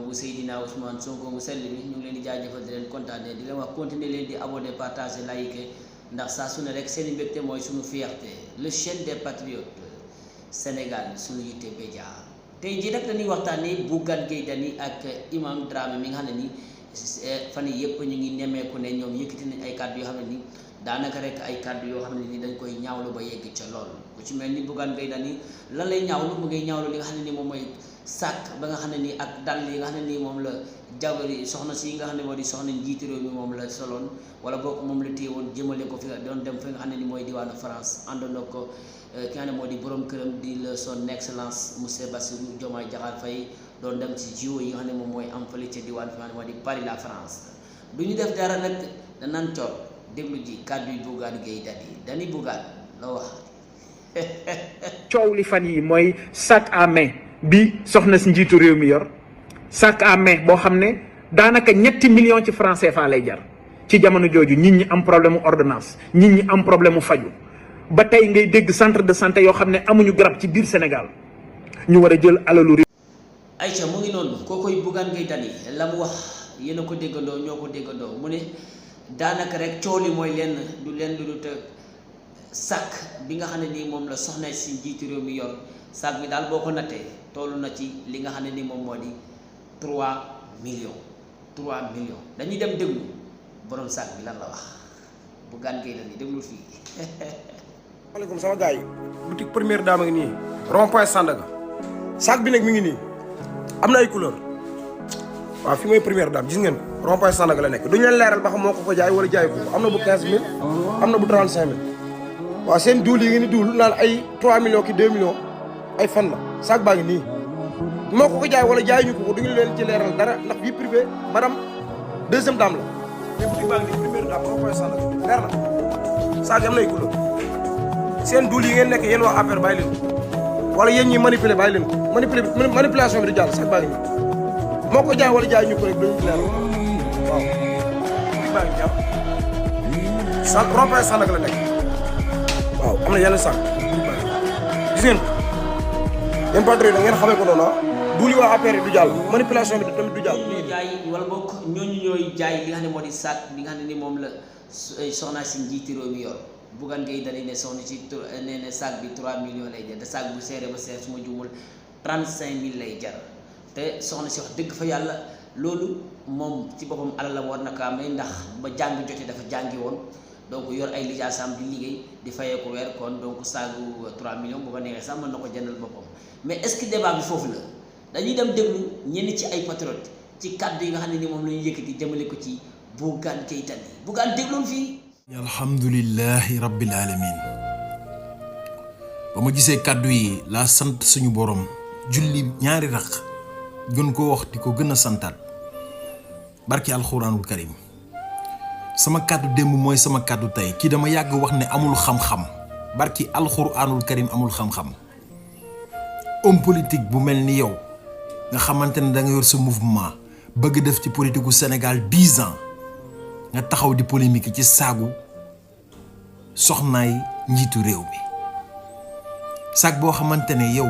bu Seydina Ousmane Sonko mu sell mi ñu ngi leen di jaajëfal di leen kontaane di leen wax continuer leen di abonné partager liker ndax saa su ne rek seen mbégte mooy suñu fierté le chaîne des patriotes Sénégal suñu yitte média tey jii nag dañuy waxtaanee Bougane Gueye Dany ak Imam Dramé mi nga xam ne ni fan yii yëpp ñu ngi nemmeeku ne ñoom yëkkati nañ ay kàddu yoo xam ne ni daanaka rek ay kàddu yoo xam ne ni dañ koy ñaawlu ba yegg ca lool ku ci mel ni Bougane Gueye Dany lan lay ñaawlu mu ngay ñaawlu li nga xam ne ni moom mooy sàkk ba nga xam ne nii ak dàll yi nga xam ne nii moom la jawari soxna si nga xam ne moo di soxna njiitu réew mi moom la soloon wala boog moom la téye woon jëmale ko fi doon dem fi nga xam ne ni mooy diwaanu France àndandoo ko ki nga xam ne moo di borom këram di la son excellence monsieur Bassirou Diomaye Diakhar Faye doon dem ci jiw yi nga xam ne moom mooy am fële ca diwaan fi nga xam ne moo di Paris la France du ñu def dara nag danaan coot déglu ji kàddu yi Bougane Gueye Dany Bougane la wax. coow li fan yi mooy sac à main bi soxna si njiitu réew mi yor sac à main boo xam ne daanaka 7 millions ci francs CFA lay jar ci jamono jooju nit ñi am problème mu ordonnance nit ñi am problème mu faju ba tey ngay dégg centre de santé yoo xam ne amuñu garab ci biir Sénégal ñu war a jël alalu réew. Aïcha mu ngi noonu kookoy Bougane Gueye Dany la mu wax yéen a ko déggandoo ñoo ko déggandoo mu ne daanaka rek coow li mooy lenn lu te sac bi nga xam ne nii moom la soxna si njiitu réew mi yor sac bi daal boo ko nattee toll na ci li nga xam ne ni moom moo di 3 millions dañuy dem déglu borom sac bi lan la wax Bougane Gueye Dany déglu fii. maaleykum sama gars yi boutique première dame ngi nii rond-point Sandaga sac bi nag mi ngi nii am na ay couleur waaw fi mooy première dame gis ngeen ko rond-point Sandaga la nekk duñu leen leeral ba xam moo ko jaay wala jaay ko am na bu 15000 am na bu 35000 waaw seen duul yi ngeen di duul naan ay 3 millions ki 2 millions ay fan la sac baa ngi nii moo ko jaay wala jaay ñu ko duñu leen ci leeral dara ndax vie privée madame deuxième dame la mais boutique baa ngi nii première dame rond-point Sandaga leer na sac am na ay couleur seen duul yi ngeen nekk yéen waa affaire bàyyi leen ko wala yéen ñi manipuler bàyyi leen ko manipulation bi du jàll sax baa ngi nii moo ko jaay wala jaay ñu ko rek dañu leer waaw boutique baa ngi jàpp sa rond-point Sandaga la nekk waaw am na yenn sac gis ngeen ko yéen patriote da ngeen xamee ko noonu duul yi waa affaire du jàll manipulation bi tamit du jàll ñooy jaay wala bokk ñooñu ñooy jaay li nga xam ne moo di sac bi nga xam ne ni moom la soxna si njiiti réew mi yor Bougane Gueye Dany ne soxna si nee na sac bi 3 millions lay jar te sac bu seere ba seer su ma jumul 35000 lay jar te soxna si wax dëgg fa yàlla loolu moom ci boppam alal la war na ko amee ndax ba jàng jotee dafa jàngi woon donc yor ay lijaasam di liggéey di fayee ko weer kon donc saagu 3 millions bu ko neexee sax mën na ko jëndal boppam mais est-ce que débat bi foofu la dañuy dem déglu ñenn ci ay patriote ci kàddu yi nga xam ne ni moom la ñu yëkkati jëmale ko ci Bougane Gueye Dany Bougane dégloon fii. alhamdulillahi rabbil alamin ba ma gisee kàddu yi laa sant suñu borom julli ñaari raq gën ko wax di ko gën a santaat barki alxuraanul karim sama kàddu démb mooy sama kàddu tey kii dama yàgg wax ne amul xam-xam barki alxuraanul karim amul xam-xam homme politique bu mel ni yow nga xamante ne da nga yor sa mouvement bëgg def ci politique gu Sénégal 10 ans nga taxaw di polémique ci saagu soxnaay njiitu réew mi saag boo xamante ne yow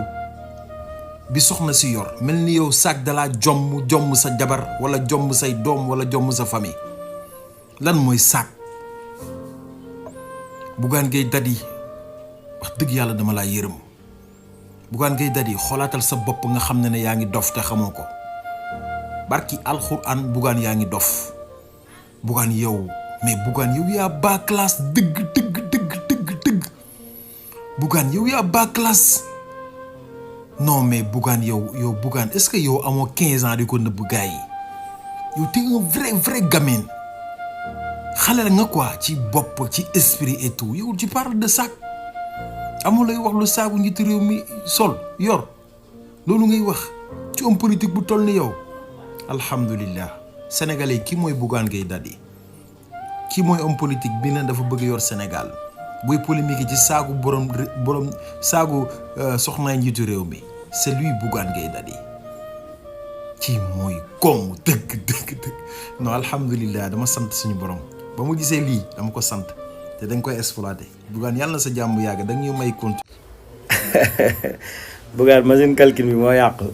bi soxna si yor mel ni yow saag dalaa jomm sa jabar wala jomm say doom wala jomm sa famille lan mooy saag Bougane Gueye Dany wax dëgg yàlla dama laa yërëm Bougane Gueye Dany xoolaatal sa bopp nga xam ne yaa ngi dof te xamoo ko barki alxuraan Bougane yaa ngi dof Bougane yow mais Bougane yow yaa bas classe dëgg Bougane yow yaa bas classe non mais Bougane yow Bougane est-ce que yow amoo 15 ans di ko nëbb gars yi yow t'es un vrai gamin xale la nga quoi ci bopp ci esprit et tout yow tu parles de sac amul lay wax lu saagu njiitu réew mi sol yor loolu ngay wax ci homme politique bu toll ni yow alhamdulillah sénégalais kii mooy Bougane Gueye Dany kii mooy homme politique bi ne dafa bëgg yor Sénégal buy polémique ci saagu borom saagu soxnaay njiitu réew mi c'est lui Bougane Gueye Dany kii mooy koom dëgg non alhamdulillah dama sant suñu borom ba mu gisee lii dama ko sant te dañ koy exploité Bougane yàlla na sa jàmm yàgg da nga ñu may compte. Bougane machine calcul bi moo yàqu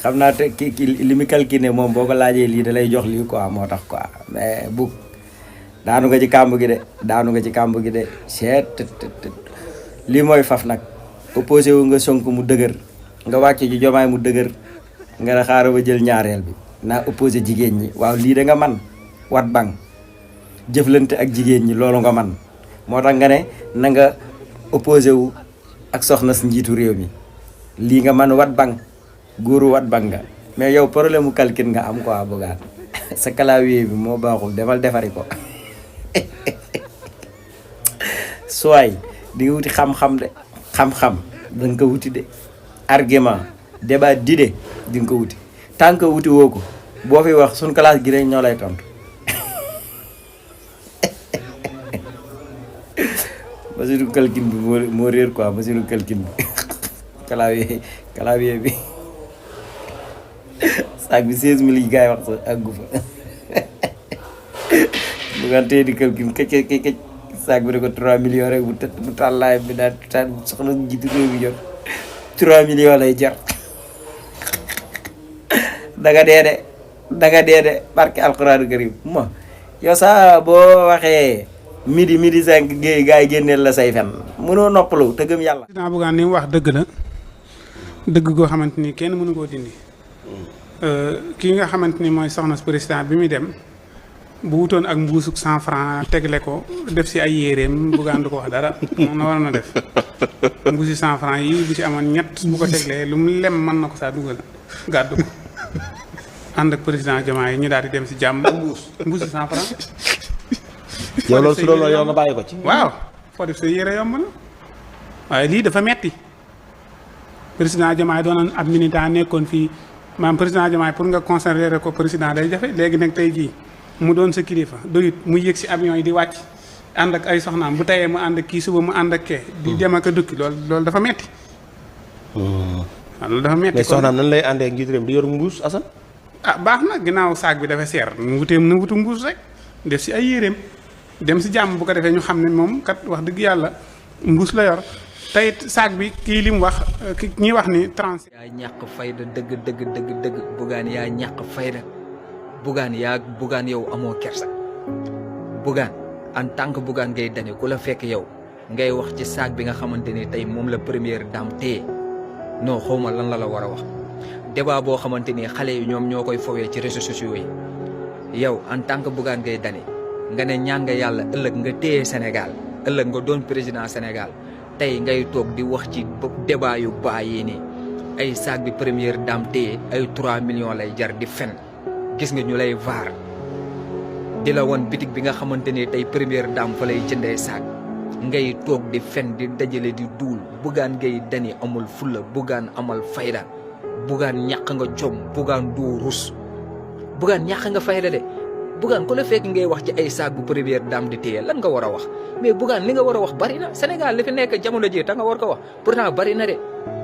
xam naa te ki li mu calculé moom boo ko laajee lii da lay jox lii quoi moo tax quoi mais bu daanu nga ci kàmb gi de seet lii mooy faf nag opposé wu nga Sonko mu dëgër nga wàcc ci Diomaye mu dëgër nga ne xaaral ba jël ñaareel bi naa opposé jigéen ñi waaw lii da nga man wat bang jëflante ak jigéen ñi loolu nga man moo tax nga ne na nga opposé wu ak soxna si njiitu réew mi lii nga man wat bang góoru wat bang nga mais yow problème mu calcul nga am quoi Bougane sa clavier bi moo baaxul demal defari ko suwaay di nga wuti xam-xam de xam-xam da nga ko wuti de argument débat d'idée di nga ko wuti tant que wuti woo ko boo fi wax suñ classe gi rek ñoo lay tontu machine calcul bi moo réer quoi machine calcul bi clavier bi sac bi 16000 yi gars yi wax sa àggu fa bu nga tey di calcul këcc sac bi ne ko 3 millions rek mu tàllaay bi daal soxna njiitu réew mi jot 3 millions lay jar danga dee de barke alxuraanu karim ma yow saa boo waxee midi 5 gars yi génneel la say fen mënoo noppalu te gëm yàlla. président Bougane ni mu wax dëgg la dëgg goo xamante ni kenn mënu koo dindi kii nga xamante ni mooy soxna président bi muy dem bu wutoon ak mbuusuk 100 francs tegle ko def si ay yéreem Bougane du ko wax dara moom na waroon a def mbuusi 100 francs yi bu ci amoon ñett bu ko teglee lu mu lem mën na ko saa dugal gàddu ko ànd ak président Diomaye yi ñu daal di dem si jàmm mbuusi 100 francs yow loolu su doon yow nga bàyyi ko ci. waaw foo def sa yére yomb na waaye lii dafa metti président Diomaye doonoon ab militant nekkoon fii maanaam président Diomaye pour nga conserver ko président day jafe léegi nag tey jii mu doon sa kilifa doyut mu yëg si avion yi di wàcc ànd ak ay soxnaam bu tayee mu ànd ak kii suba mu ànd ak kee di dem ak a dukki loolu dafa metti waaw loolu dafa metti mais soxnaam nan lay àndee ak njiitu réew mi di yor mbuus Assane. ah baax na ginnaaw saag bi dafa seer nu wutu mbuus rek def si ay yéreem dem si jàmm bu ko defee ñu xam ne moom kat wax dëgg yàlla mbuus la yor tey saag bi kii li mu wax ñi wax ni trans. yaa ñàkk fayda dëgg Bougane yaa ñàkk fayda Bougane yow amoo kersa Bougane en tant que Bougane Gueye Dany ku la fekk yow ngay wax ci saag bi nga xamante ni tey moom la première dame téye non xawma lan la war a wax débat boo xamante ni xale yi ñoom ñoo koy fowee ci réseaux sociaux yi yow en tant que Bougane Gueye Dany nga ne ñaan nga yàlla ëllëg nga téye Sénégal ëllëg nga doon président Sénégal tey ngay toog di wax ci débat yu bàyyi nii ay saag bi première dame téye ay 3 millions lay jar di fen gis nga ñu lay vaar di la woon bitig bi nga xamante ni tey première dame fa lay jëndee saag ngay toog di fen di dajale di duul Bougane Gueye Dany amul fulla Bougane amal fayda Bougane ñàkk nga jom Bougane doo rus Bougane ñàkk nga fayda de Bougane ku la fekk ngay wax ci ay saag bu première dame di téye lan nga war a wax mais Bougane li nga war a wax bari na Sénégal li fi nekk jamono ji ta nga war ko wax pourtant bari na de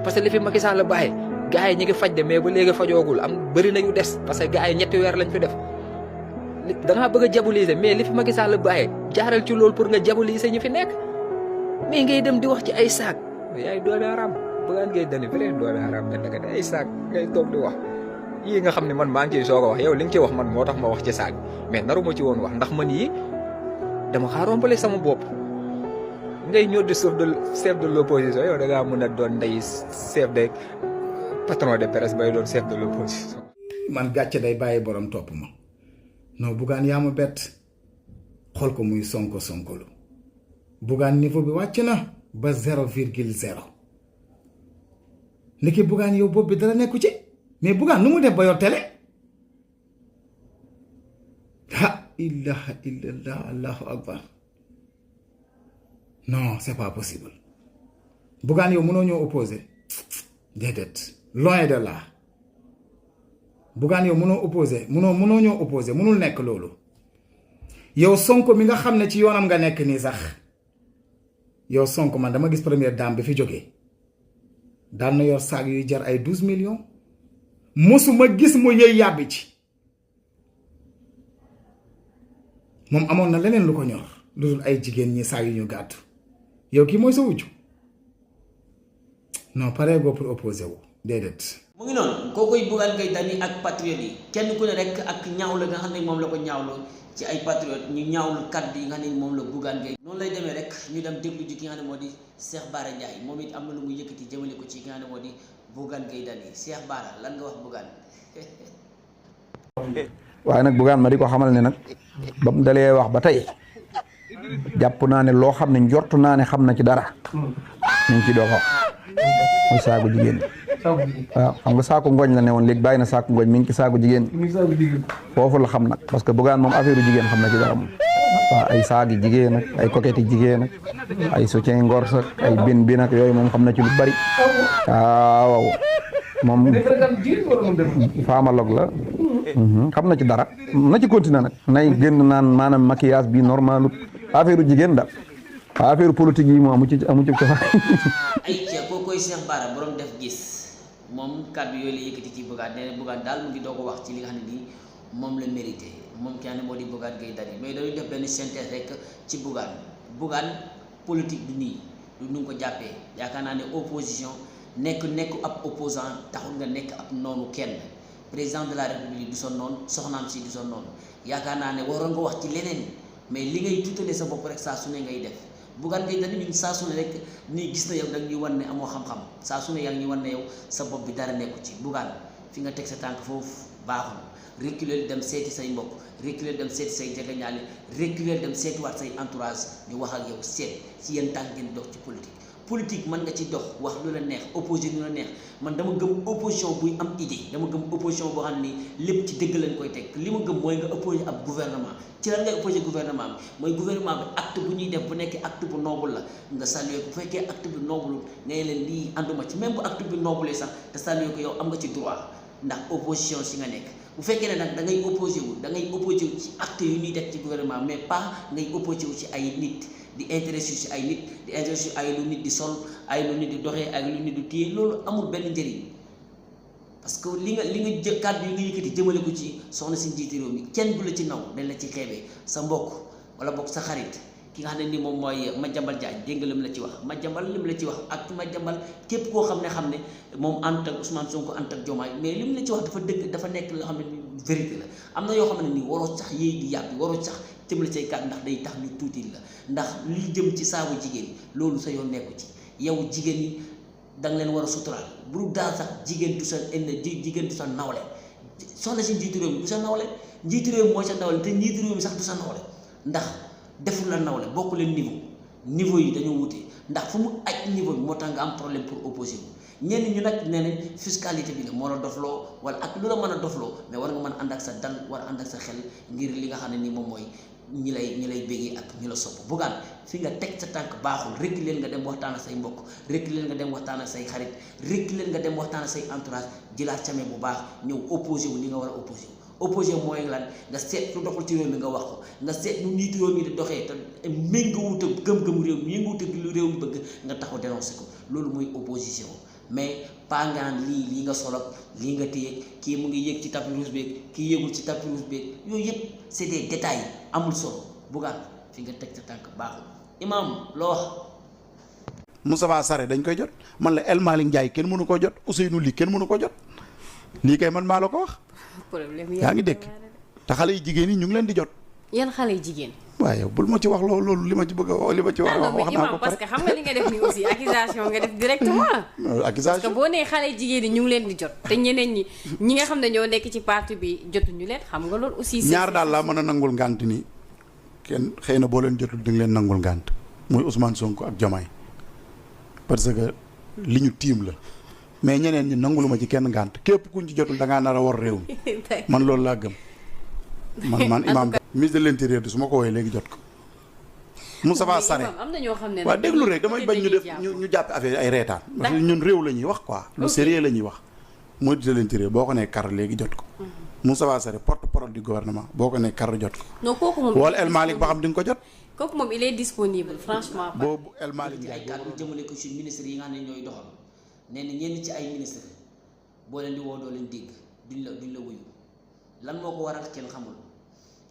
parce que li fi Macky Sall la bàyyi gars yi ñi ngi faj de mais ba léegi fajoogul am bari na yu des parce que gars yi 3 weer lañ fi def da ngaa bëgg a diaboliser mais li fi Macky Sall la bàyyi jaaral ci loolu pour nga diaboliser ñi fi nekk mais ngay dem di wax ci ay saag yaay doomi haram Bougane Gueye Dany vrai doomi haram ne danga ay saag ngay toog di wax yii nga xam ne man maa ngi ciy soog a wax yow li nga ci wax man moo tax ma wax ci saag mais naruma ci woon wax ndax man yii dama xaa rompale sama bopp ngay ñëw di chef de l'opposition yow da ngaa mën a doon ndey chef de patron de presse bay doon chef de l'opposition. man gàcce day bàyyi borom topp ma non Bougane yaa ma bett xool ko muy sonkolu Bougane niveau bi wàcc na ba 0,0 niki Bougane yow bopp bi dara nekku ci mais Bougane nu mu def ba yor télé ha ilaha illallah allahu akbar non c'est pas possible Bougane yow mënoo ñoo opposé déedéet loin de là Bougane yow mënoo opposé mënoo ñoo opposé mënul nekk loolu yow Sonko mi nga xam ne ci yoonam nga nekk nii sax yow Sonko man dama gis première dame bi fi jógee daan na yor saag yuy jar ay 12 millions mosuma gis mu yëy yàbbi ci moom amoon na leneen lu ko ñor lu dul ay jigéen ñi saag yu ñu gàddu yow kii mooy sa wujju non pareegoo pour opposé wu déedéet mu ngi noonu kookoy Bougane Gueye Dany ak patriote yi kenn ku ne rek ak ñaawlu nga xam ne moom la ko ñaawlu ci ay patriote ñu ñaawlu kàddu yi nga xam ne moom la Bougane Gueye noonu lay demee rek ñu dem déglu ji ki nga xam ne moo di Cheikh Bara Ndiaye moom it am na lu mu yëkkati jëmale ko ci ki nga xam ne moo di Bougane Gueye Dany Cheikh Bara lan nga wax Bougane waaye nag Bougane ma di ko xamal ne nag ba mu dalee wax ba tey jàpp naa ne loo xam ne njort naa ne xam na ci dara ñu ngi ci doog wax mooy saagu jigéen waaw xam nga saako ngooñ la ne woon léegi bàyyi na saako ngooñ mi ngi ci saagu jigéen foofu la xam nag parce que Bougane moom affaire jigéen xam na ci dara moom waaw ay saagi jigéen ak ay coquette jigéen ak ay soutien ngors ak ay bin ak yooyu moom xam na ci lu bari waaw moom faamaloog la xam na ci dara na ci continuer nag nay génn naan maanaam maquillage bi normal affaire jigéen da affaire politique yi moom amu ci ay ca koo koy Cheikh Bara borom def gis moom kàddu yooyu la yëkkati ci Bougane nee na Bougane daal mu ngi doo ko wax ci li nga xam ne nii moom la mérité moom ki nga xam ne moo di Bougane Gueye Dany mais dañuy def benn synthèse rek ci Bougane politique du nii du nu ko jàppee yaakaar naa ne opposition nekk ab opposant taxul nga nekk ab noonu kenn président de la république du sa noonu soxnaam si du sa noonu yaakaar naa ne waroon nga wax ci leneen mais li ngay tuutalee sa bopp rek saa su ne ngay def Bougane Gueye Dany ñun saa su ne rek nii gis na yow dag ñuy wan ne amoo xam-xam saa su ne yaa ngi ñuy wan ne yow sa bopp bi dara nekku ci Bougane fi nga teg sa tànk foofu baaxul reculer dem seeti say mbokk reculer dem seeti say jegeñaale reculer dem seetiwaat say entourage ñu wax ak yow seet ci yéen tànk ngeen dox ci politique mën nga ci dox wax lu la neex opposé lu la neex man dama gëm opposition buy am idée dama gëm opposition boo xam ne lépp ci dëgg lañ koy teg li ma gëm mooy nga opposé ab gouvernement ci lan ngay opposé gouvernement bi mooy gouvernement bi acte bu ñuy def bu nekkee acte bu noble la nga saluer ko bu fekkee acte bi noble nee leen lii ànduma ci même bu acte bi noble sax te saluer ko yow am nga ci droit ndax opposition si nga nekk bu fekkee ne nag da ngay opposé wu ci acte yu ñuy def ci gouvernement mais pas ngay opposé wu ci ay nit di intéressé ci ay nit di intéressé ay lu nit di sol ay lu nit di doxee ay lu nit di téye loolu amul benn njëriñ parce que li nga jël kàddu yi nga yëkkati jëmale ko ci soxna si njiiti réew mi kenn du la ci naw dañ la ci xeebee sa mbokk wala bokk sa xarit ki nga xam ne ni moom mooy Madiambal Diagne dégg nga lim la ci wax Madiambal lim la ci wax ak Madiambal képp koo xam ne moom ànd ak Ousmane Sonko ànd ak Diomaye mais lim la ci wax dafa nekk loo xam ne vérité la am na yoo xam ne nii waroo sax yéey di yàbbi waroo sax jëmale say kàddu ndax day tax ñu tuuti la ndax li jëm ci saabu jigéen loolu sa yoon nekku ci yow jigéen ñi danga leen war a suturaal bu daal sax jigéen du sa nawle soxna si njiitu réew mi du sa nawle njiitu réew mi mooy sa nawle te njiitu réew mi sax du sa nawle ndax deful la nawle bokk leen niveau yi dañoo wute ndax fu mu aj niveau bi moo tax nga am problème pour opposer wu ñenn ñu nag nee nañ fiscalité bi la moo la dofloo wala ak lu la mën a dofloo mais war nga mën a ànd ak sa dal war a ànd ak sa xel ngir li nga xam ne ni moom mooy ñi lay béggee ak ñi la sopp Bougane fi nga teg sa tànk baaxul rekk leen nga dem waxtaan ak say mbokk rekk leen nga dem waxtaan ak say xarit rekk leen nga dem waxtaan ak say entourage jëlaat came bu baax ñëw opposé wu li nga war a opposé mooy lan nga seet lu doxul ci réew mi nga wax ko nga seet lu njiitu réew mi di doxee te méngoowut ak gëm-gëm réew mi méngoowut ak lu réew mi bëgg nga taxaw dénoncé ko loolu mooy opposition mais pas nga naan lii nga solop lii nga téye kii mu ngi yéeg ci tapis rouge beeg kii yéegul ci tapis rouge beeg yooyu yëpp c'est des détails amul solo Bougane fi nga teg sa tànk baaxul Imaam loo wax. Moustapha Sarré dañ koy jot man la El Malick Ndiaye kenn mënu ko jot Ousseynou Ly kenn mënu ko jot lii kay man maa la ko wax. problème yaa ngi dégg te xale yu jigéen yi ñu ngi leen di jot. yan xale yu jigéen. waaye bul ma ci wax loolu li ma ci bëgg a wax li ma ci wax naa ko parce que xam nga li nga def nii aussi accusation nga def directement. accusation parce que boo nee xale jigéen yi ñu ngi leen di jot te ñeneen ñi nga xam ne ñoo nekk ci parti bi jotuñu leen xam nga loolu aussi. ñaar daal laa mën a nangul ngànt ni kenn xëy na boo leen jotul di nga leen nangul ngànt muy Ousmane Sonko ak Diomaye parce que li ñu tiim la mais ñeneen ñi nanguluma ci kenn ngànt képp kuñ ci jotul da ngaa nar a war réew mi man loolu laa gëm man Imam ministre de l'intérieur su ma ko woowee léegi jot ko Moustapha Sarré am na ñoo xam ne waaw déglu rek damay bañ ñu def ñu jàppe affaire ay reetaan parce que ñun réew la ñuy wax quoi lu sérieux la ñuy wax ministre de l'intérieur boo ko nee kar léegi jot ko Moustapha Sarré porte-parole du gouvernement boo ko nee kar jot ko non kooku moom wala El Malick ba xam di nga ko jot kooku moom il est disponible franchement boobu El Malick ci ay kàddu jëmale ko ci ministre yi nga xam ne ñooy doxal nee na ñenn ci ay ministre boo leen di woo doo leen dégg duñ la wuyu lan moo ko waral kenn xamul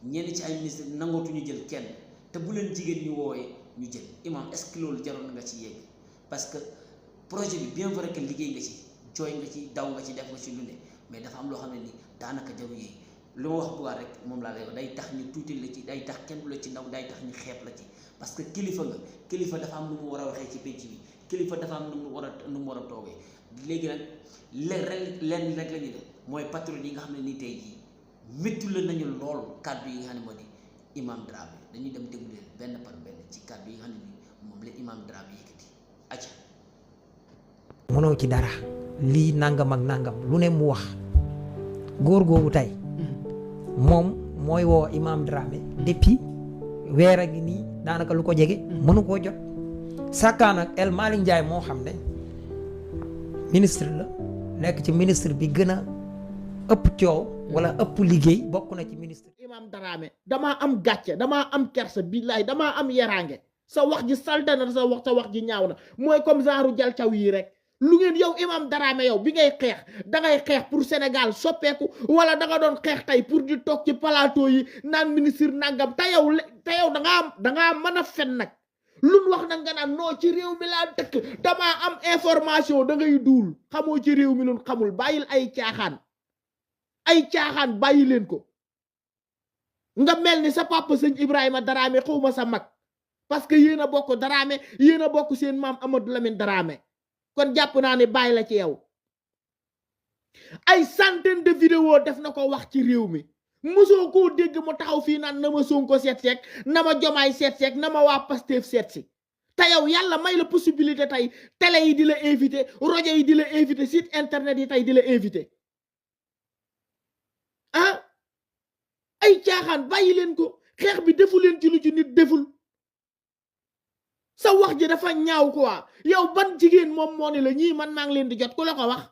ñenn ci ay ministre nangootuñu jël kenn te bu leen jigéen ñi woowee ñu jël Imam est-ce que loolu jaroon na nga ci yegg parce que projet bi bien vrai que liggéey nga ci cooy nga ci daw nga ci def nga ci lu ne mais dafa am loo xam ne ni daanaka jaru yi lu ma wax Bougane rek moom laa lay wax day tax ñu tuuti la ci day tax kenn du la ci ndaw day tax ñu xeeb la ci parce que kilifa nga kilifa dafa am nu mu war a waxee ci penc bi kilifa dafa am nu mu war a toogee léegi nag lenn rek la ñu def mooy patriote yi nga xam ne nii tey jii métti la nañu lool kàddu yi nga xam ne moo di Imam Dramé dañuy dem déglu leen benn par benn ci kàddu yi nga xam ne nii moom la Imam Dramé yëkkati acca mënoo ci dara lii nangam ak nangam lu ne mu wax góor googu tey moom mooy woo Imam Dramé depuis weer a ngi nii daanaka lu ko jege mënu koo jot sàkkaan ak El Malick Ndiaye moo xam ne ministre la nekk ci ministre bi gën a ëpp coow wala ëpp liggéey bokk na ci ministre. Imam Dramé damaa am gàcce damaa am kersa billaay damaa am yaraange sa wax ji salte na sa wax ji ñaaw na mooy comme genre jal caw yi rek lu ngeen yow Imam Dramé yow bi ngay xeex dangay xeex pour Sénégal soppeeku wala danga doon xeex tey pour di toog ci plateau yi naan ministre nangam te yow dangaa mën a fen nag luñ wax nag nga naan noo ci réew mi laa dëkk damaa am information da ngay duul xamoo ci réew mi luñ xamul bàyyil ay caaxaan bàyyi leen ko nga mel ni sa papa sëñ Ibrahima Dramé xawma sa mag parce que yéen a bokk Dramé yéen a bokk seen maam Amadou Lamine Dramé kon jàpp naa ne bàyyi la ci yow ay centaine de vidéos def na ko wax ci réew mi mosoo koo dégg mu taxaw fii naan na ma Sonko seet seek na ma Jomaay seet seek na ma waa Pastef seet si te yow yàlla may la possibilité tey télé yi di la invité rajo yi di la invité site internet yi tey di la invité ah ay caaxaan bàyyi leen ko xeex bi defu leen ci lu ci nit deful sa wax ji dafa ñaaw quoi yow ban jigéen moom moo ne la ñii man maa ngi leen di jot ku la ko wax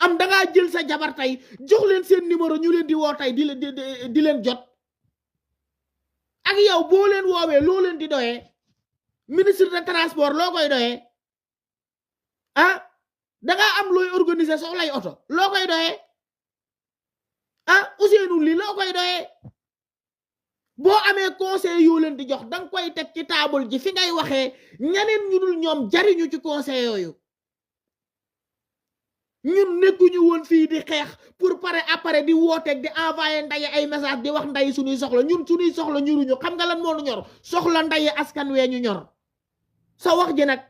am dangaa jël sa jabar tey jox leen seen numéro ñu leen di woo tey di leen jot ak yow boo leen woowee loo leen di doyee ministre de transport loo koy doyee ah dangaa am looy organiser soxlay oto loo koy doyee ah Ousseynou lii loo koy doyee boo amee conseil yoo leen di jox danga koy teg ci taabal ji fi ngay waxee ñeneen ñu dul ñoom jariñu ci conseil yooyu ñun nekkuñu woon fii di xeex pour pare après di wooteeg di envoyé ndaye ay message di wax ndayi suñuy soxla ñun suñuy soxla ñuruñu xam nga lan moo nu ñor soxla ndaye askan wee ñu ñor sa wax ji nag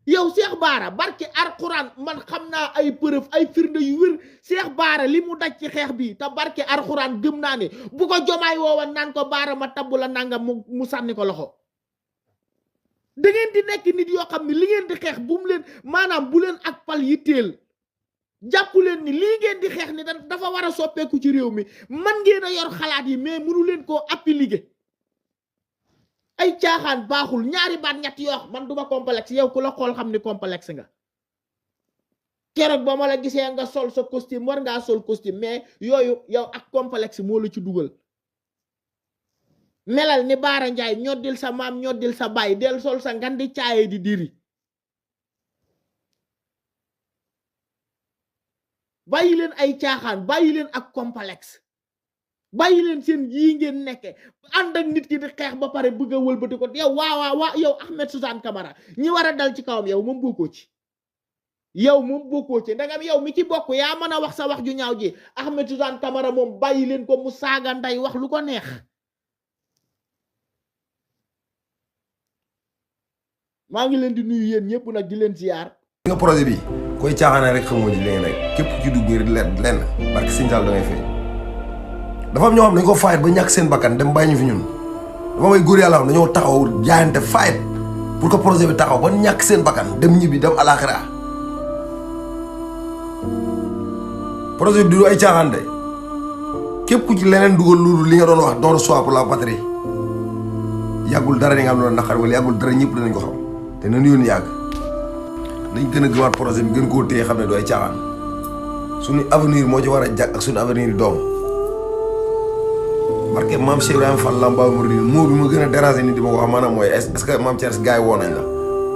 yow Cheikh Bara barke Alxuraan man xam naa ay preuve ay firnde yu wér Cheikh Bara li mu daj ci xeex bi te barke Alxuraan gëm naa ne bu ko Jomaay woowoon naan ko Bara ma tabbu la nangam mu sànni ko loxo da ngeen di nekk nit yoo xam ne li ngeen di xeex bu mu leen maanaam bu leen ak pal yi teel jàppu leen ni lii ngeen di xeex ni dafa war a soppeeku ci réew mi man ngeen a yor xalaat yi mais mënu leen koo appliquer ay caaxaan baaxul ñaari baat ñett yoo man duma complexe yow ku la xool xam ni complexe nga keroog ba ma la gisee nga sol sa costume war ngaa sol costume mais yooyu yow ak complexe moo la ci dugal melal ni Baara Njaay ñoddil sa maam ñoddil sa baay del sol sa ngandi caaye di diri bàyyi leen ay caaxaan bàyyi leen ak complexe bàyyi leen seen yii ngeen nekke ànd ak nit ki di xeex ba pare bëgg a wëlbati ko yow waa yow Ahmed Suzanne Camara ñi war a dal ci kawam yow moom bokkoo ci ndagam yow mi ci bokk yaa mën a wax sa wax ju ñaaw ji Ahmed Suzanne Camara moom bàyyi leen ko mu saaga nday wax lu ko neex maa ngi leen di nuyu yéen ñëpp nag di leen ziar nga projet bi koy caaxaane rek xamoo ji li nga nekk képp ci dugg lenn barke Sëñ Saal da ngay fay dafa am ñoo xam ne dañu ko fayet ba ñàkk seen bakkan dem bàyyi ñu fi ñun dafa may góor yàlla xam dañoo taxaw jaayante fayet pour que projet bi taxaw ba ñàkk seen bakkan dem ñibbi dem alaxira projet bi du ay caaxaan de képp ku ci leneen dugal loolu li nga doon wax don de soi pour la patrie yàggul dara di nga am loolu naqar wala yàggul dara ñëpp danañ ko xam te nañu yoon yàgg dañ gën a gëmaat projet bi gën koo téye xam ne du ay caaxaan suñu avenir moo ci war a jag ak suñu avenir yi doom parce que maam Cheikh Ibrahima Fall Lambaye Mouride moo bi ma gën a déranger nit di ma ko wax maanaam mooy est-ce que maam Thierno gars yi woo nañ la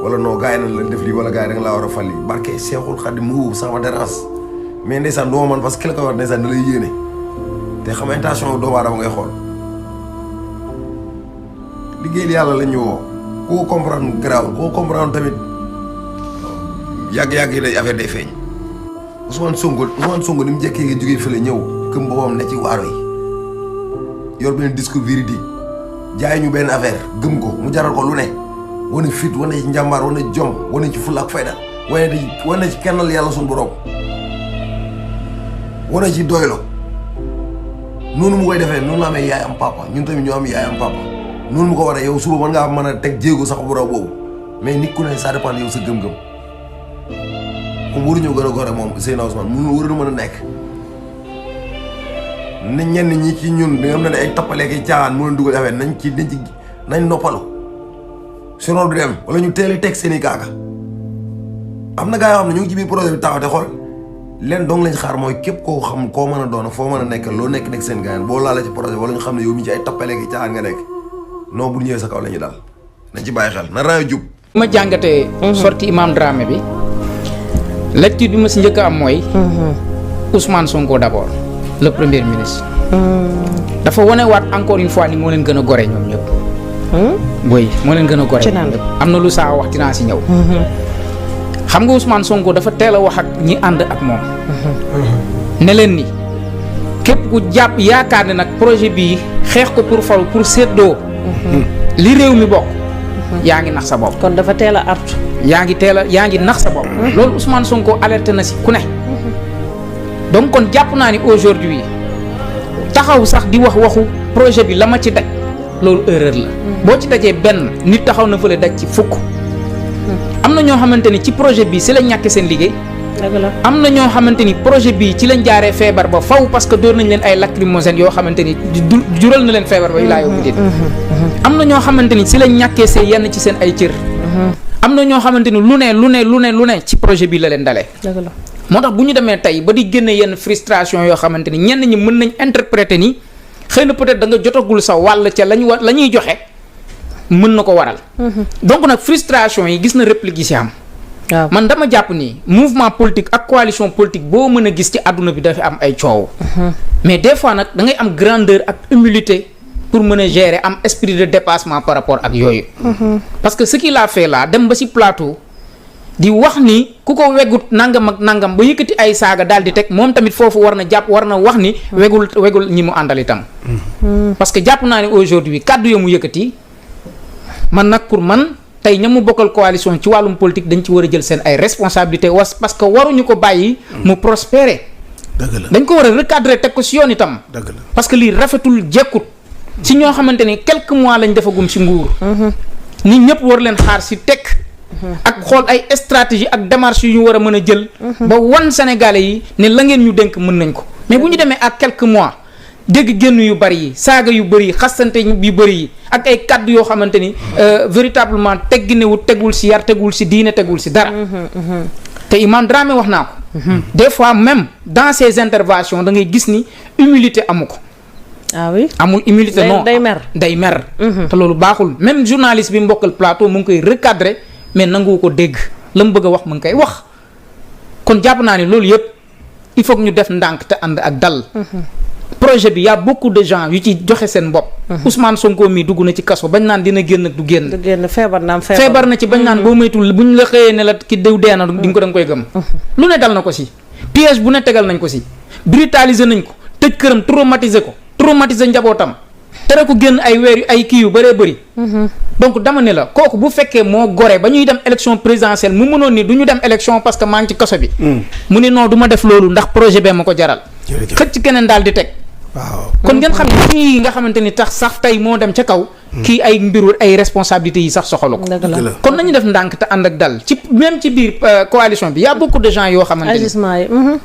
wala non gars yi nañ la def lii wala gars yi da nga laa war a fal lii barke Cheikhul Khadim moo sama dérange mais ndeysaan du ma man parce que ki la koy wax ndeysaan da lay yéene te xam intention doomu aadama ngay xool liggéeyal yàlla la ñu woo koo comprendre garaaw koo comprendre tamit yàgg-yàgg yi day affaire day feeñ Ousmane Sonko ni mu njëkkee nga jógee fële ñëw këm boppam ne ci waaro yi yor benn discours véridique jaay ñu benn affaire gëm ko mu jaral ko lu ne wane fit wane ci njàmbaar wane jom wane ci fulla ak fayda wane ci kennal yàlla suñu borom wane ci doylo noonu mu koy defee noonu la amee yaay am papa ñun tamit ñu am yaay am papa noonu mu ko waree yow suba mën ngaa mën a teg jéego sax bu raw boobu mais nit ku ne ça dépend yow sa gëm-gëm moom waruñoo gën a gore moom Seydina Ousmane mënu waruñu mën a nekk ne ñenn ñi ci ñun da nga xam ne ay tappaleek ay caaxaan mu leen dugal affaire nañ noppalu sinon du dem wala ñu teel a teg seen i kaaga am na gaa yoo xam ne ñu ngi ci biir projet bi taxaw te xool leen dong lañ xaar mooy képp koo xam koo mën a doon foo mën a nekk loo nekk seen gaayan boo laalee ci projet wala ñu xam ne yow mi ci ay tappaleek ay caaxaan nga nekk non bu ñëwee sa kaw la ñu daal nañ ci bàyyi xel na rajo jub ma jàngatee sorti Imam Dramé bi lecture bi ma si njëkk a am mooy Ousmane Sonko d'abord le premier ministre dafa wane waat encore une fois ni moo leen gën a gore ñoom ñëpp boy moo leen gën a gore am na lu saa wax dinaa si ñëw xam nga Ousmane Sonko dafa teel a wax ak ñi ànd ak moom ne leen ni képp ku jàpp yaakaar ne nag projet bii xeex ko pour falu pour séddoo li réew mi bokk yaa ngi nax sa bopp kon dafa teel a artu yaa ngi nax sa bopp loolu Ousmane Sonko alerté na si ku ne donc kon jàpp naa ni aujourd'hui taxaw sax di wax waxu projet bi la ma ci daj loolu erreur la boo ci dajee benn nit taxaw na fële daj ci fukk am na ñoo xamante ni ci projet bi si lañ ñàkk seen liggéey am na ñoo xamante ni projet bi ci lañ jaaree feebar ba faw parce que door nañ leen ay lacrymogènes yoo xamante ni jural na leen feebar ba yu laa yow bi am na ñoo xamante ni si lañ ñàkkee see yenn ci seen ay cër am na ñoo xamante ni lu ne ci projet bi la leen dalee moo tax bu ñu demee tey ba di génne yenn frustration yoo xamante ni ñenn ñi mën nañ interpréter ni xëy na peut-être da nga jotagul sa wàll ca la ñuy joxe mën na ko waral donc nag frustration yi gis na réplique yi si am man dama jàpp ni mouvement politique ak coalition politique boo mën a gis ci àdduna bi dafa am ay coow mais des fois nag da ngay am grandeur ak humilité pour mën a gérer am esprit de dépassement par rapport ak yooyu parce que ce qu'il a fait là dem ba ci plateau di wax ni ku ko wegut nangam ak nangam ba yëkkati ay saaga daal di teg moom tamit foofu war na wax ni wegul ñi mu àndal itam parce que jàpp naa ne aujourd'hui kàddu yo mu yëkkati man nag pour man tey ña mu bokkal coalition ci wàllum politique dañ ci war a jël seen ay responsabilités parce que waruñu ko bàyyi mu prospérer dañ ko war a recadrer teg ko si yoon itam parce que lii rafetul jekkut si ñoo xamante ni quelques mois lañ defagum si nguur nit ñëpp war leen xaar si teg ak xool ay stratégie ak démarche yu ñu war a mën a jël ba wan Sénégalais yi ne la ngeen ñu dénk mën nañ ko mais bu ñu demee ak quelques mois dégg génn yu bari yi saaga yu bari yi xasante yu bari yi ak ay kaddu yoo xamante ni véritablement tegginewul tegul si yar tegul si diine tegul si dara te Imam Dramé wax naa ko des fois même dans ses interventions da ngay gis ni humilité amu ko amul humilité non day mer te loolu baaxul même journaliste bi mbokkal plateau mu ngi koy recadrer mais nangu ko dégg la mu bëgg a wax mu ngi koy wax kon jàpp naa ni loolu yëpp il faut que ñu def ndànk te ànd ak dal projet bi y a beaucoup de gens yu ci joxe seen bopp Ousmane Sonko mi dugg na ci kaso bañ naan dina génn du génn feebar na ci bañ naan boo moytul buñ la xëyee ne la ki diw dee na di nga ko da nga koy gëm lu ne dal na ko si piège bu ne tegal nañ ko si brutaliser nañ ko tëj këram traumatiser njabootam tere ko génn ay weer ay kii yu bëree bëri donc dama ne la kooku bu fekkee moo gore ba ñuy dem élection présidentielle mu mënoon ni du ñu dem élection parce que maa ngi ci kaso bi mu ne non du ma def loolu ndax projet bee ma ko jaral xëcc keneen daal di teg kon ngeen xam ne kii nga xamante ni tax sax tey moo dem ca kaw kii ay mbiru ay responsabilités yi sax soxalu ko kon nañu def ndànk te ànd ak dal ci même ci biir coalition bi y a beaucoup de gens yoo xamante ni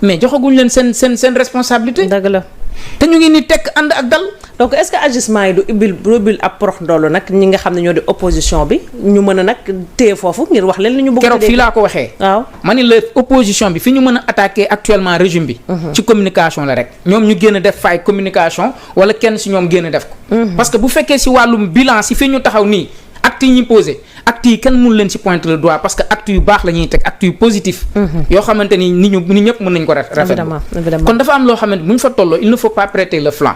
mais joxaguñ leen seen responsabilité te ñu ngi ni tekk ànd ak dal donc est-ce que agissement yi du ubbil ab prox ndoolu nag ñi nga xam ne ñoo di opposition bi ñu mën a nag téye foofu ngir wax leen li ñu bëgg keroog fii laa ko waxee waaw ma ni la opposition bi fi ñu mën a attaquer actuellement régime bi ci communication la rek ñoom ñu génn def faille communication wala kenn si ñoom génn def ko parce que bu fekkee si wàllum bilan si fi ñu taxaw nii acte yi ñu posé acte yi kenn mënu leen ci pointer le doigt parce que acte yu baax la ñuy teg acte yu positif yoo xamante ni ni ñëpp mën nañ ko rafetlu kon dafa am loo xamante bu ñu fa tolloo il ne faut pas prêter le flanc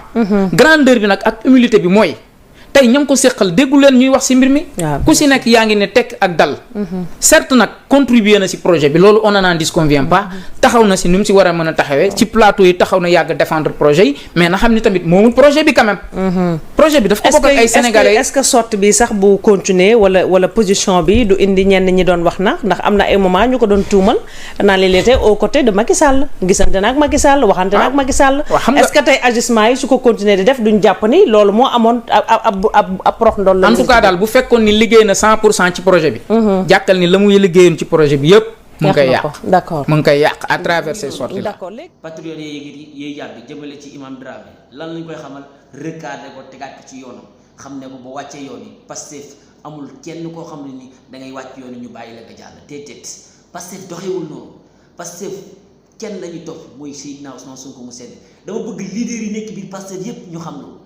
grandeur bi nag ak humilité bi mooy tey ñam ko séqal déggu leen ñuy wax ci mbir mi. ku si nekk yaa ngi ne tekk ak dal. certes nag contribuer na ci projet bi loolu on n'en disconvient pas taxaw na ci ni mu ci war a mën a taxawee ci plateau yi taxaw na yàgg défendre projet yi mais na xam ni tamit moomul projet bi quand même. projet bi daf ko bokk ak ay sénégalais. est-ce que sorte bi sax bu continuer wala position bi du indi ñenn ñi doon wax na ndax am na ay moment ñu ko doon tuumal naan leen était aux côtés de Macky Sall gisante na ak Macky Sall waxante na ak Macky Sall. est-ce que tey agissement yi su ko continuer di def duñ jàpp ni loolu moo amoon ab prox ndool la. en tout cas daal bu fekkoon ni liggéey na 100% ci projet bi. jàkkal ni la muy liggéeyoon ci projet bi yëpp. mu ngi koy yàq d'accord mu ngi koy yàq à travers ces sorties là. d'accord léegi. patriote yiy yàgg jëmale ci Imam Dramé lan lañ koy xamal recadré ko tegaat ko ci yoonam xam ne ko ba wàccee yoon yi Pastef amul kenn koo xam ne ni da ngay wàcc yoon ñu bàyyi la nga jàll déedéet Pastef doxewul noonu Pastef kenn la ñu topp mooy Seydina Ousmane Sonko mu sedd dama bëgg leader yi nekk biir Pastef yépp ñu xam loolu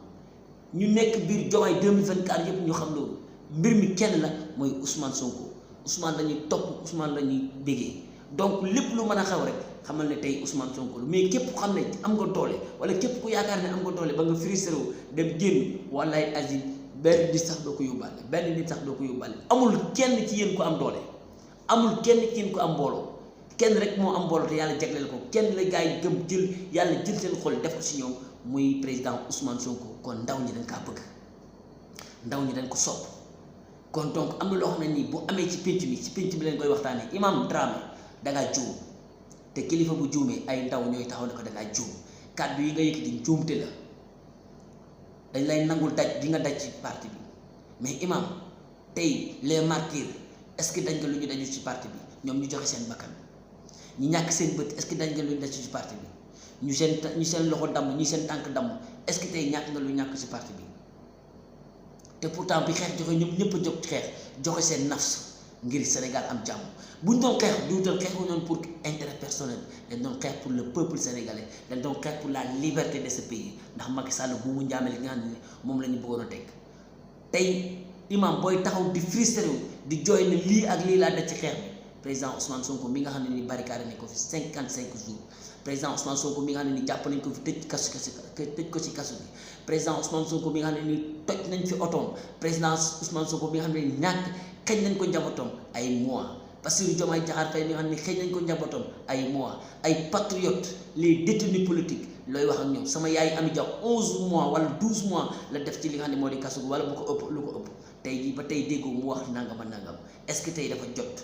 ñu nekk biir Diomaye 2024 yépp ñu xam loolu mbir mi kenn la mooy Ousmane Sonko Ousmane la ñuy topp Ousmane la ñuy bégee donc lépp lu mën a xew rek xamal ne tey Ousmane Sonko la mais képp ku xam ne am nga doole wala képp ku yaakaar ne am nga doole ba nga frustré wu dem génn wallaay azim benn nit sax doo ko yóbbaale benn nit sax doo ko yóbbaale amul kenn ci yéen ko am doole amul kenn ci yéen ko am mbooloo kenn rek moo am mbooloo te yàlla jagleel ko kenn la gars yi gëm jël yàlla jël seen xol def ko si ñoom muy président Ousmane Sonko kon ndaw ñi dañ kaa bëgg ndaw ñi dañ ko sopp kon donc am na loo xam ne nii bu amee ci pénc bi leen koy waxtaanee Imam Dramé dangaa juum te kilifa bu juumee ay ndaw ñooy taxaw ne ko dangaa juum kàddu yi nga yëkkati njuumte la dañ lay nangul daj di nga daj ci parti bi mais imam tey les martyrs est-ce que dañ nga lu ñu daju ci parti bi ñoom ñu joxe seen bakkan ñu ñàkk seen bët est-ce que dañ nga lu ñu daju ci parti bi ñu seen loxo damm ñu seen tànk damm est-ce que tey ñàkk nga lu ñàkk ci parti bi te pourtant bi xeex joxe ñoom ñëpp a jóg xeex joxe seen nafs ngir Sénégal am jàmm buñ doon xeex du doon xeex wu noonu pour intérêt personnel dañ doon xeex pour le peuple sénégalais dañ doon xeex pour la liberté de ce pays ndax Macky Sall bu mu njaamel nga xam ne moom la ñu bëggoon a teg tey imam booy taxaw di frustré wu di jooy ne lii ak lii laa daj ci xeex bi président Ousmane Sonko mi nga xam ne ni barricade nañ ko fi 55 jours président Ousmane Sonko mi nga xam ne ni jàpp nañ ko fi tëj ko ci kasu bi président Ousmane Sonko mi nga xam ne ni toj nañ fi otoom président Ousmane Sonko mi nga xam ne ni ñàkk xëj nañ ko njabootam ay mois Bassirou Diomaye Diakhar Faye mi nga xam ne xëj nañ ko njabootam ay mois ay patriotes les détenus politiques looy wax ak ñoom sama yaay Ami Dia 11 mois wala 12 mois la def ci li nga xam ne moo di kasu bi wala bu ko ëpp lu ko ëpp tey jii ba tey déggoo mu wax nangam ak nangam est-ce que tey dafa jot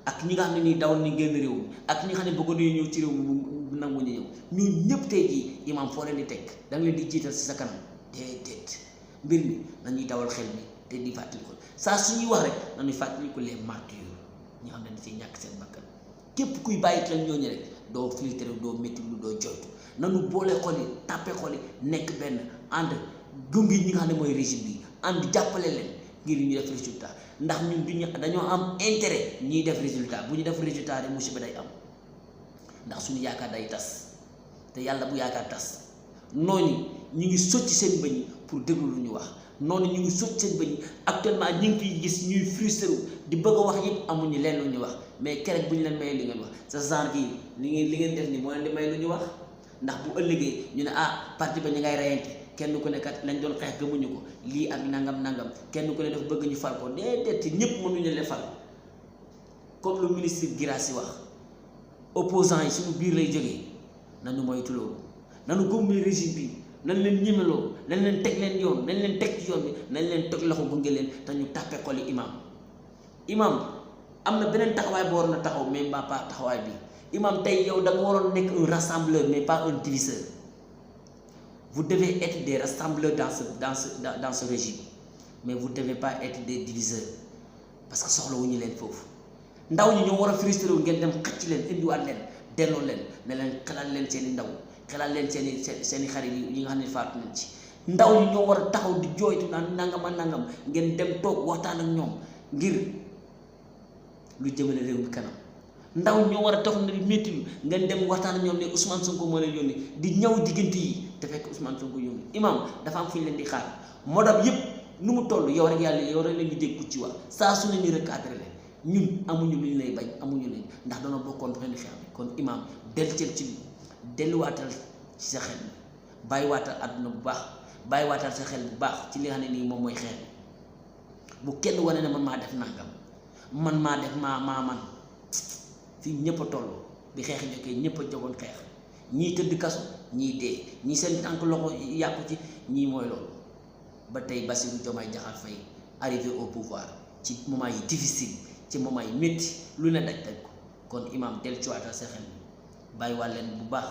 ak ñi nga xam ne nii dawal ni génn réew mi ak ñi nga xam ne bëggoon nañu ñëw ci réew mi mu nangu ñu ñëw ñun ñëpp tey jii imam foo leen di teg da nga leen di jiital si sa kanam déedéet mbir mi nañuy dawal xel mi te di fàttali ko saa suñuy wax rek nañuy fàttali ko les martyrs ñi xam ne dañ siy ñàkk seen bakkan képp kuy bàyyi xel ñooñu rek doo filtré doo métti lu doo joytu nanu boole xol yi tàppe xol yi nekk benn ànd gunge ñi nga xam ne mooy régime bi ànd jàppale leen ngir ñu def résultat ndax ñun duñu dañoo am intérêt ñiy def résultat bu ñu def résultat rek musiba day am ndax suñu yaakaar day tas te yàlla bu yaakaar tas noonu ñu ngi socc seen bëñ pour déglu lu ñu wax noonu ñu ngi socc seen bëñ actuellement ñu ngi fiy gis ñuy frustré di bëgg a wax yëpp amuñu leen lu ñu wax mais keroog bu ñu leen mayee li ngeen wax sa genre kii li ngeen def ni moo leen di may lu ñu wax ndax bu ëllëgee ñu ne parti ba ñu ngay reyante kenn ku ne kat lañ doon xeex gëmuñu ko lii ak nangam kenn ku ne dafa bëgg ñu fal ko déedéet ñëpp mënuñu leen fal comme le ministre Guirassy wax opposants yi suñu biir lay jógee nañu moytu loolu nañu gëmlee régime bi nañ leen ñemeloo nañ leen teg leen yoon nañ leen teg ci yoon bi nañ leen teg loxo gunge leen te ñu tàppe xoli imam am na beneen taxawaay bu waroon a taxaw mais pas taxawaay bi imam tey yow da nga waroon nekk un rassembleur mais pas un diviseur vous devez être des rassembleurs dans ce régime mais vous devez pas être des diviseurs parce que soxlawuñu leen foofu ndaw ñi ñoo war a frustré wu ngeen dem xëcc leen indiwaat leen delloo leen ne leen xelal leen seen i ndaw xelal leen seen i xarit yi nga xam ne faatu nañ ci ndaw ñi ñoo war a taxaw di jooytu naan nangam ak nangam ngeen dem toog waxtaan ak ñoom ngir lu jëmale réew mi kanam ndaw ñoo war a taxaw na di métti ngeen dem waxtaan ak ñoom ne Ousmane Sonko moo leen yónni di ñëw diggante yi te fekk Ousmane Sonko yónni imam dafa am fu ñu leen di xaar modab yëpp nu mu toll yow rek yàlla yow rek leen di dégg ci wax saa su ne ni recadré leen ñun amuñu lu ñu lay bañ amuñu leen ndax dana bokkoon ren xeex bi kon imam delluwaatal ci sa xel bàyyiwaatal àdduna bu baax bàyyi waatal sa xel bu baax ci li nga xam ne nii moom mooy xeex bu kenn wane ne man maa def nangam man maa def maa man fii ñëpp a toll bi xeex jokkee ñëpp a jogoon xeex ñii tëdd kaso ñii dee ñii seen tànk loxo yàqu ci ñii mooy loolu ba tey Bassirou Diomaye Diakhar Faye arrivé au pouvoir ci moment yi difficile ci moment yi métti lu ne daj ko kon imam del ci waatal sa xel bàyyiwaat leen bu baax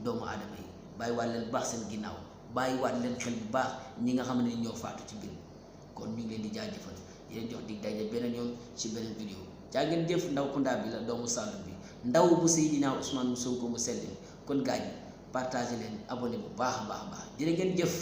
doomu aadama yi bàyyiwaat leen bu baax seen ginnaaw bàyyiwaat leen xel bu baax ñi nga xam ne ñoo faatu ci mbir kon ñu ngi leen di jaajëfal di leen jox dig daje beneen yoon ci beneen vidéo jaa ngeen jëf ndaw Kounda bi la doomu Saloum bi ndaw bu Seydina Ousmane Sonko mu sell kon gaañ partagé leen abonné bu baax a baax jërë ngeen jëf